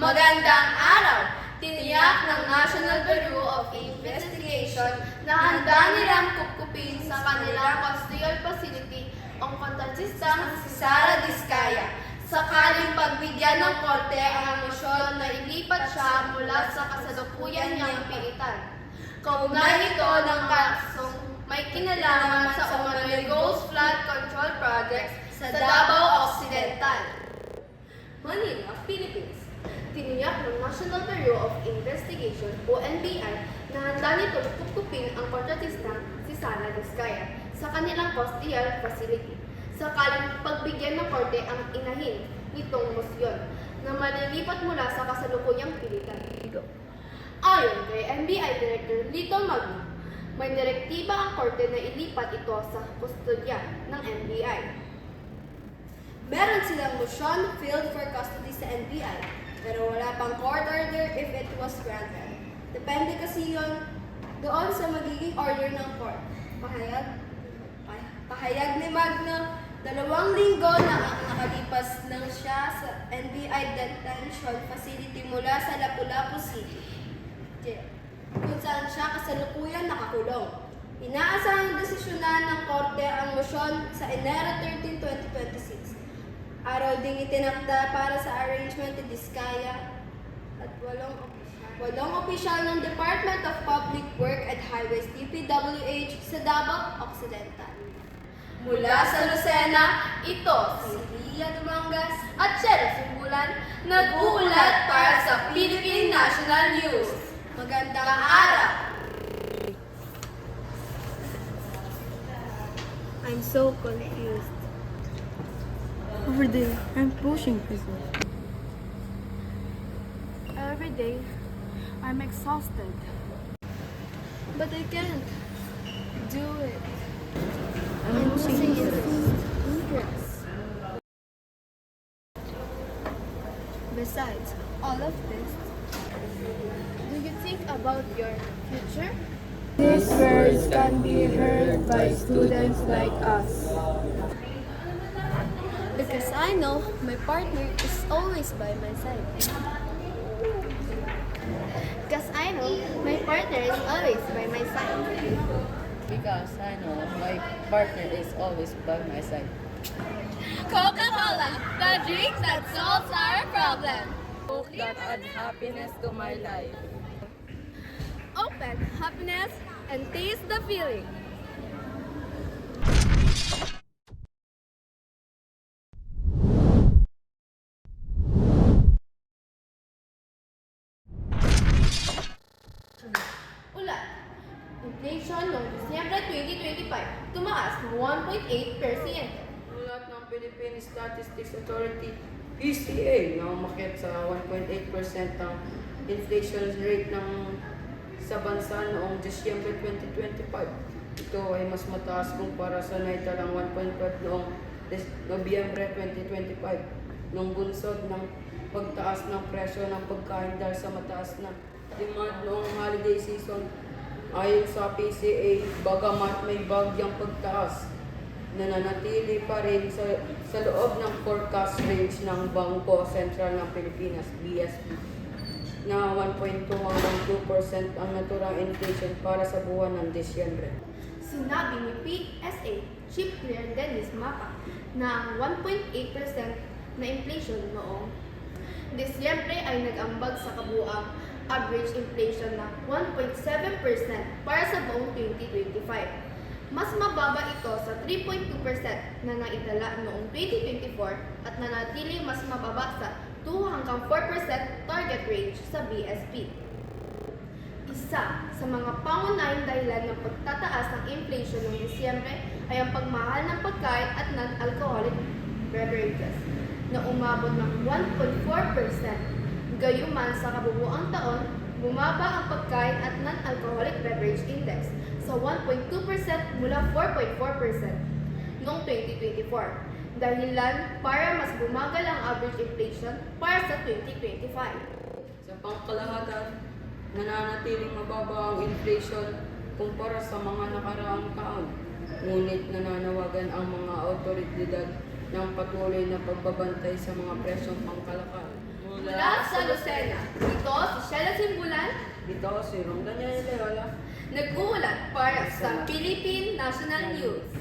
Magandang araw! Tiniyak ng National Bureau of Investigation na handa nilang kupkupin sa kanilang custodial facility ang kontratsistang si Sara Diskaya. Sakaling pagbigyan ng korte ang motion na ilipat siya mula sa kasalukuyan niyang pilitan. Kaugnay ito ng kasong may kinalaman sa umano'y Ghost Flood Control Projects sa Davao Occidental, Manila, Philippines. Tiniyak ng National Bureau of Investigation o NBI na handa nitong kupkupin ang kontratistang si Sara Diskaya sa kanilang custodial facility. Sakaling pagbigyan ng korte ang inahin nitong mosyon na malilipat mula sa kasalukuyang pilitan. Ayon kay NBI Director Lito Magno, may direktiba ang korte na ilipat ito sa kustodya ng NBI. Meron silang motion filed for custody sa NBI, pero wala pang court order if it was granted. Depende kasi yun doon sa magiging order ng court. Pahayag ni Magno, 2 linggo na ang nakalipas nang siya sa NBI detention facility mula sa Lapu-Lapu City, kung saan siya kasalukuyan nakakulong. Inaasahang desisyonan ng korte ang motion sa Enero 13, 2026. Araw ding itinakda para sa arrangement ni Diskaya at 8 opisyal ng Department of Public Work and Highways DPWH sa Davao Occidental. Mula sa Lucena, ito si Ria Dumangas at Cheryl Sumbulan, nag-uulat para sa Philippine National News. Magandang araw! I'm so confused. Over there, I'm pushing people. Every day, I'm exhausted. But I can't do it. I'm losing interest. Besides all of this, Do you think about your future? These words can be heard by students like us. because I know my partner is always by my side. Because I know my partner is always by my side. Because I know my partner is always by my side. Coca-Cola, the drink that solves our problem. Hope that add happiness to my life. Open happiness and taste the feeling. Ulat. Inflation noong Disyembre 2025 tumaas ng 1.8%. Ulat ng Philippine Statistics Authority, PCA, na umakyat sa 1.8% ang inflation rate sa bansa noong Disyembre 2025. Ito ay mas mataas kumpara sa naitalang 1.5 noong Nobyembre 2025, nung bunsod ng pagtaas ng presyo ng pagkain dahil sa mataas na demand noong holiday season. Ayon sa PCA, bagamat may bagyang pagtaas, nananatili pa rin sa loob ng forecast range ng Bangko Sentral ng Pilipinas, BSP, na 1.2 hanggang 2% ang naturang inflation para sa buwan ng Disyembre. Sinabi ni PSA Chief Clear Dennis Mapa na ang 1.8% na inflation noong Disyembre ay nag-ambag sa kabuuang average inflation na 1.7% para sa buong 2025. Mas mababa ito sa 3.2% na naitala noong 2024 at nanatili mas mababa sa 2 hanggang 4% target range sa BSP. Isa sa mga pangunahing dahilan ng pagtataas ng inflation noong Disyembre ay ang pagmahal ng pagkain at non-alcoholic beverages na umabot ng 1.4%. Gayunman sa kabubuang taon, bumaba ang pagkain at non-alcoholic beverage index sa 1.2% mula 4.4% noong 2024. Dahilan para mas bumagal ang average inflation para sa 2025. Sa pangkalahatan, nananatiling mababa ang inflation kumpara sa mga nakaraang taon. Ngunit nananawagan ang mga awtoridad ng patuloy na pagbabantay sa mga presyong pangkalakal. Mula sa Lucena, ito si Sheila Simbulan, Dito si Ron Daniel Leola. nag-uulat para sa Philippine National News.